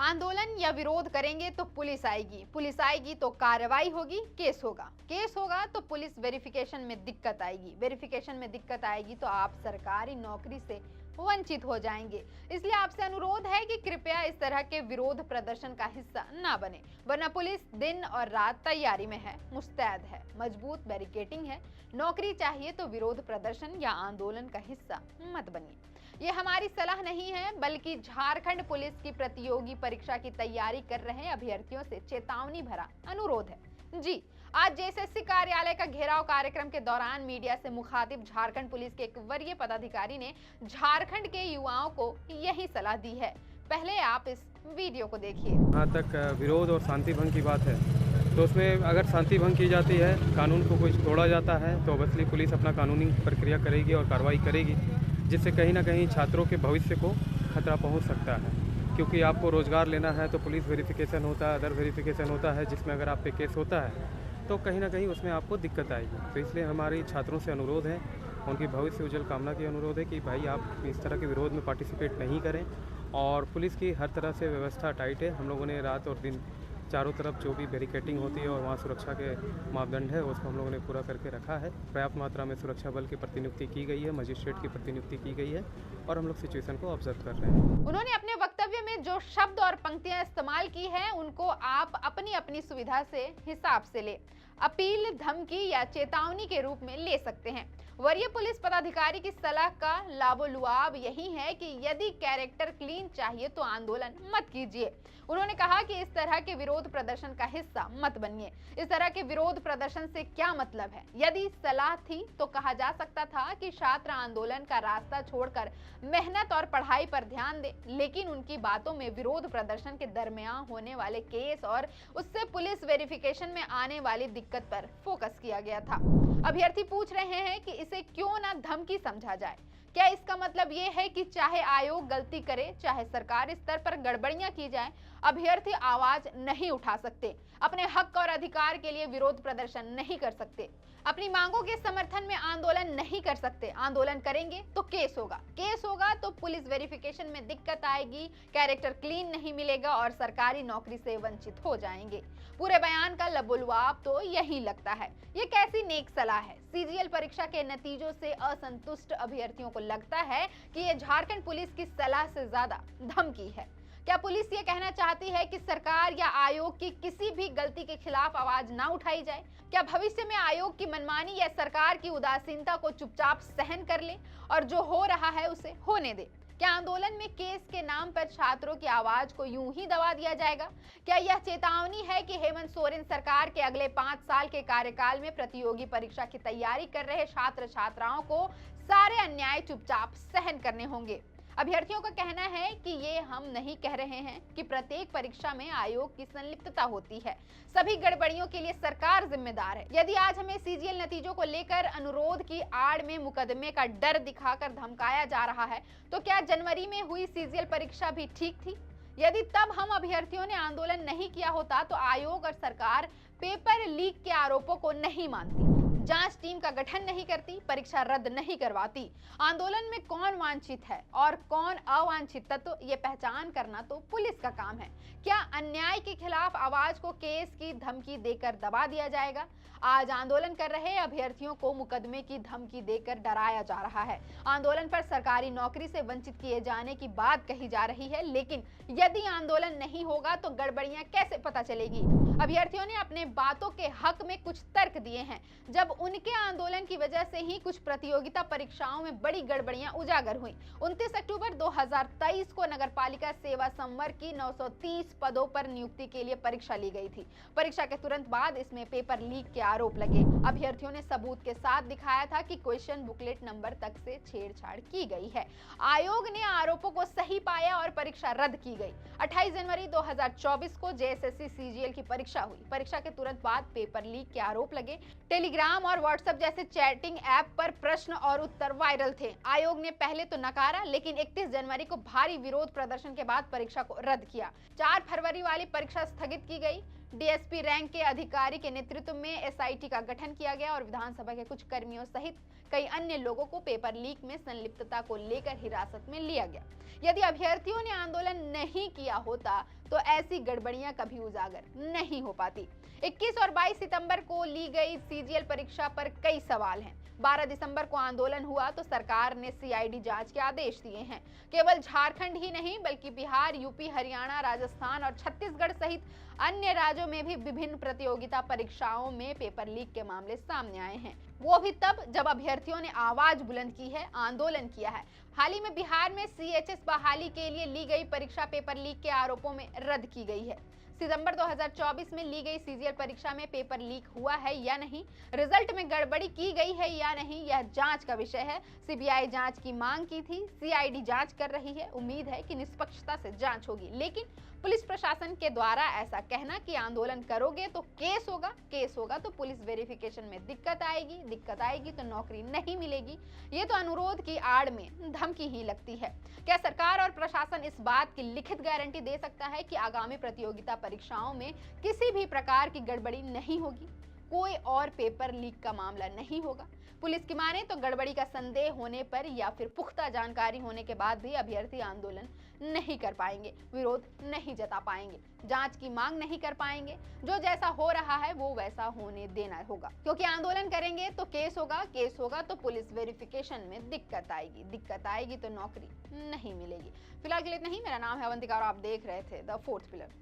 आंदोलन या विरोध करेंगे तो पुलिस आएगी तो कार्रवाई होगी, केस होगा तो पुलिस वेरिफिकेशन में दिक्कत आएगी तो आप सरकारी नौकरी से वंचित हो जाएंगे। इसलिए आपसे अनुरोध है कि कृपया इस तरह के विरोध प्रदर्शन का हिस्सा ना बने, वरना पुलिस दिन और रात तैयारी में है, मुस्तैद है, मजबूत बैरिकेडिंग है। नौकरी चाहिए तो विरोध प्रदर्शन या आंदोलन का हिस्सा मत बनिए। ये हमारी सलाह नहीं है, बल्कि झारखंड पुलिस की प्रतियोगी परीक्षा की तैयारी कर रहे अभ्यर्थियों से चेतावनी भरा अनुरोध है। जी, आज जेएसएससी कार्यालय का घेराव कार्यक्रम के दौरान मीडिया से मुखातिब झारखंड पुलिस के एक वरीय पदाधिकारी ने झारखंड के युवाओं को यही सलाह दी है। पहले आप इस वीडियो को देखिए। जहाँ तक विरोध और शांति भंग की बात है, तो उसमें अगर शांति भंग की जाती है, कानून को कुछ तोड़ा जाता है, तो ऑब्वियसली पुलिस अपना कानूनी प्रक्रिया करेगी और कार्रवाई करेगी, जिससे कहीं ना कहीं छात्रों के भविष्य को खतरा पहुंच सकता है। क्योंकि आपको रोज़गार लेना है तो पुलिस वेरिफिकेशन होता है, अदर वेरिफिकेशन होता है, जिसमें अगर आप पे केस होता है तो कहीं ना कहीं उसमें आपको दिक्कत आएगी। तो इसलिए हमारी छात्रों से अनुरोध है, उनकी भविष्य उज्जवल कामना की अनुरोध है कि भाई आप इस तरह के विरोध में पार्टिसिपेट नहीं करें। और पुलिस की हर तरह से व्यवस्था टाइट है। हम लोगों ने रात और दिन चारों तरफ जो भी बैरिकेडिंग होती है और वहाँ सुरक्षा के मापदंड है, उसको हम लोगों ने पूरा करके रखा है। पर्याप्त मात्रा में सुरक्षा बल की प्रतिनियुक्ति की गई है, मजिस्ट्रेट की प्रतिनियुक्ति की गई है और हम लोग सिचुएशन को ऑब्जर्व कर रहे हैं। उन्होंने अपने वक्तव्य में जो शब्द और पंक्तियां इस्तेमाल की हैं, उनको आप अपनी अपनी सुविधा से हिसाब से ले, अपील, धमकी या चेतावनी के रूप में ले सकते हैं। वरीय पुलिस पदाधिकारी की सलाह का लाबोलुआब यही है कि यदि कैरेक्टर क्लीन चाहिए तो आंदोलन मत कीजिए। उन्होंने कहा कि इस तरह के विरोध प्रदर्शन का हिस्सा मत बनिए। इस तरह के विरोध प्रदर्शन से क्या मतलब है? यदि सलाह थी तो कहा जा सकता था कि छात्र आंदोलन का रास्ता छोड़कर मेहनत और पढ़ाई पर ध्यान दे, लेकिन उनकी बातों में विरोध प्रदर्शन के दरमियान होने वाले केस और उससे पुलिस वेरिफिकेशन में आने वाली दिक्कत पर फोकस किया गया था। अभ्यर्थी पूछ रहे हैं कि इसे क्यों ना धमकी समझा जाए। क्या इसका मतलब ये है कि चाहे आयोग गलती करे, चाहे सरकारी स्तर पर गड़बड़ियां की जाए, अभ्यर्थी आवाज नहीं उठा सकते, अपने हक और अधिकार के लिए विरोध प्रदर्शन नहीं कर सकते, अपनी मांगों के समर्थन में आंदोलन नहीं कर सकते? आंदोलन करेंगे तो केस होगा तो पुलिस वेरिफिकेशन में दिक्कत आएगी, कैरेक्टर क्लीन नहीं मिलेगा और सरकारी नौकरी से वंचित हो जाएंगे। पूरे बयान का लबोलुआब तो यही लगता है। ये कैसी नेक सलाह है? सीजीएल परीक्षा के नतीजों से असंतुष्ट अभ्यर्थियों को लगता है कि ये झारखंड पुलिस की सलाह से ज्यादा धमकी है। क्या पुलिस ये कहना चाहती है कि सरकार या आयोग की किसी भी गलती के खिलाफ आवाज ना उठाई जाए? क्या भविष्य में आयोग की मनमानी या सरकार की उदासीनता को चुपचाप सहन कर ले और जो हो रहा है उसे होने दे? क्या आंदोलन में केस के नाम पर छात्रों की आवाज को यूं ही दबा दिया जाएगा? क्या यह चेतावनी है कि हेमंत सोरेन सरकार के अगले 5 साल के कार्यकाल में प्रतियोगी परीक्षा की तैयारी कर रहे छात्र छात्राओं को सारे अन्याय चुपचाप सहन करने होंगे? अभ्यर्थियों का कहना है कि ये हम नहीं कह रहे हैं कि प्रत्येक परीक्षा में आयोग की संलिप्तता होती है, सभी गड़बड़ियों के लिए सरकार जिम्मेदार है। यदि आज हमें सीजीएल नतीजों को लेकर अनुरोध की आड़ में मुकदमे का डर दिखाकर धमकाया जा रहा है, तो क्या जनवरी में हुई सीजीएल परीक्षा भी ठीक थी? यदि तब हम अभ्यर्थियों ने आंदोलन नहीं किया होता तो आयोग और सरकार पेपर लीक के आरोपों को नहीं मानती, जांच टीम का गठन नहीं करती, परीक्षा रद्द नहीं करवाती। आंदोलन में कौन वांछित है और कौन अवांछित तत्व, ये पहचान करना तो पुलिस का काम है। क्या अन्याय के खिलाफ आवाज को केस की धमकी देकर दबा दिया जाएगा? आज आंदोलन कर रहे अभ्यर्थियों को मुकदमे की धमकी देकर डराया जा रहा है। आंदोलन पर सरकारी नौकरी से वंचित किए जाने की बात कही जा रही है, लेकिन यदि आंदोलन नहीं होगा तो गड़बड़ियां कैसे पता चलेगी? अभ्यर्थियों ने अपने बातों के हक में कुछ तर्क दिए हैं। जब उनके आंदोलन की वजह से ही कुछ प्रतियोगिता परीक्षाओं में बड़ी गड़बड़ियां उजागर हुई। 29 अक्टूबर 2023 को नगरपालिका सेवा संवर्ग की 930 पदों पर नियुक्ति के लिए परीक्षा ली गई थी। परीक्षा के तुरंत बाद इसमें पेपर लीक के आरोप लगे। अभ्यर्थियों ने सबूत के साथ दिखाया था कि क्वेश्चन बुकलेट नंबर तक से छेड़छाड़ की गई है। आयोग ने आरोपों को सही पाया और परीक्षा रद्द की गई। 28 जनवरी 2024 को जेएसएससी सीजीएल की परीक्षा हुई। परीक्षा के तुरंत बाद पेपर लीक के आरोप लगे। टेलीग्राम और व्हाट्सएप जैसे चैटिंग ऐप पर प्रश्न और उत्तर वायरल थे। आयोग ने पहले तो नकारा, लेकिन 31 जनवरी को भारी विरोध प्रदर्शन के बाद परीक्षा को रद्द किया। 4 फरवरी वाली परीक्षा स्थगित की गई। डीएसपी रैंक के अधिकारी के नेतृत्व में एसआईटी का गठन किया गया और विधानसभा के कुछ कर्मियों सहित कई अन्य लोगों को पेपर लीक में संलिप्तता को लेकर हिरासत में लिया गया। यदि अभ्यर्थियों ने आंदोलन नहीं किया होता तो ऐसी गड़बड़ियां कभी उजागर नहीं हो पाती। 21 और 22 सितंबर को ली गई सीजीएल परीक्षा पर कई सवाल हैं। 12 दिसंबर को आंदोलन हुआ तो सरकार ने सीआईडी जांच के आदेश दिए हैं। केवल झारखंड ही नहीं बल्कि बिहार, यूपी, हरियाणा, राजस्थान और छत्तीसगढ़ सहित अन्य राज्यों में भी विभिन्न प्रतियोगिता परीक्षाओं में पेपर लीक के मामले सामने आए हैं, वो भी तब जब अभ्यर्थियों ने आवाज बुलंद की है, आंदोलन किया है। हाल ही में बिहार में सीएचएस बहाली के लिए ली गई परीक्षा पेपर लीक के आरोपों में रद्द की गई है। सितंबर 2024 में ली गई सीजीएल परीक्षा में पेपर लीक हुआ है या नहीं, रिजल्ट में गड़बड़ी की गई है या नहीं, यह जांच का विषय है। सीबीआई जांच की मांग की थी, सीआईडी जांच कर रही है। उम्मीद है कि निष्पक्षता से जांच होगी, लेकिन पुलिस प्रशासन के द्वारा ऐसा कहना कि आंदोलन करोगे तो केस होगा तो पुलिस वेरिफिकेशन में दिक्कत आएगी तो नौकरी नहीं मिलेगी, ये तो अनुरोध की आड़ में धमकी ही लगती है। क्या सरकार और प्रशासन इस बात की लिखित गारंटी दे सकता है कि आगामी प्रतियोगिता परीक्षाओं में किसी भी प्रकार की गड़बड़ी नहीं होगी, कोई और पेपर लीक का मामला नहीं होगा? पुलिस की माने तो गड़बड़ी का संदेह होने पर या फिर पुख्ता जानकारी होने के बाद भी अभ्यर्थी आंदोलन नहीं कर पाएंगे, विरोध नहीं जता पाएंगे, जांच की मांग नहीं कर पाएंगे। जो जैसा हो रहा है वो वैसा होने देना होगा, क्योंकि आंदोलन करेंगे तो केस होगा तो पुलिस वेरिफिकेशन में दिक्कत आएगी तो नौकरी नहीं मिलेगी। फिलहाल के लिए इतना ही। मेरा नाम है अवंतिका और आप देख रहे थे द फोर्थ पिलर।